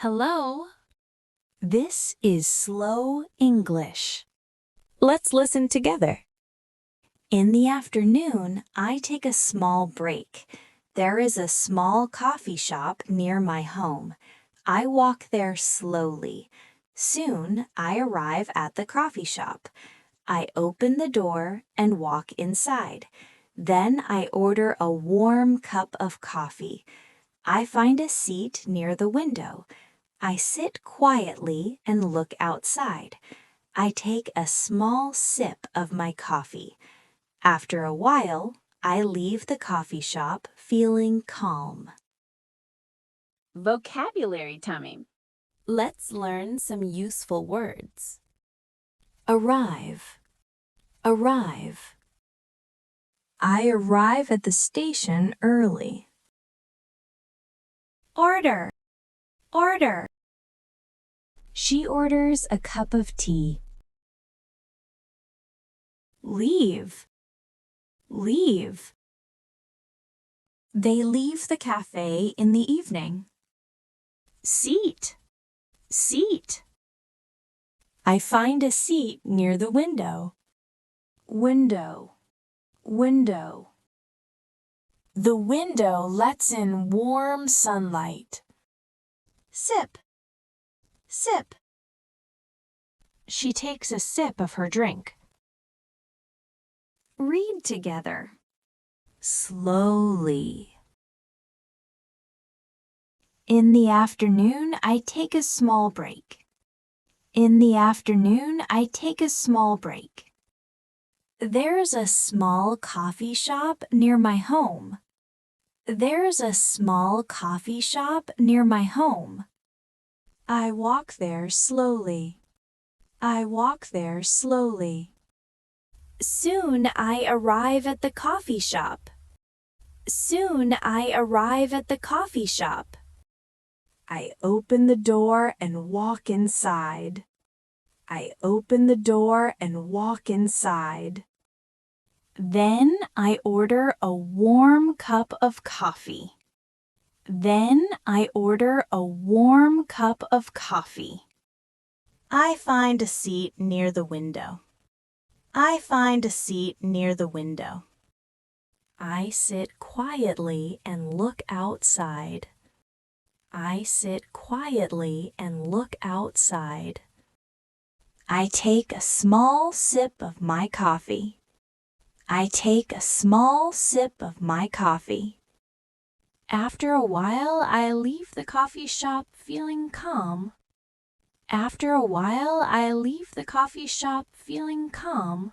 Hello. This is slow English. Let's listen together. In the afternoon, I take a small break. There is a small coffee shop near my home. I walk there slowly. Soon, I arrive at the coffee shop. I open the door and walk inside. Then I order a warm cup of coffee. I find a seat near the window. I sit quietly and look outside. I take a small sip of my coffee. After a while, I leave the coffee shop feeling calm. Vocabulary time. Let's learn some useful words. Arrive. Arrive. I arrive at the station early. Order. Order. She orders a cup of tea. Leave. Leave. They leave the cafe in the evening. Seat. Seat. I find a seat near the window. Window. Window. The window lets in warm sunlight. Sip. Sip. She takes a sip of her drink. Read together. Slowly. In the afternoon, I take a small break. In the afternoon, I take a small break. There's a small coffee shop near my home. There's a small coffee shop near my home. I walk there slowly. I walk there slowly. Soon I arrive at the coffee shop. Soon I arrive at the coffee shop. I open the door and walk inside. I open the door and walk inside. Then I order a warm cup of coffee. Then I order a warm cup of coffee. I find a seat near the window. I find a seat near the window. I sit quietly and look outside. I sit quietly and look outside. I take a small sip of my coffee. I take a small sip of my coffee. After a while, I leave the coffee shop feeling calm. After a while, I leave the coffee shop feeling calm.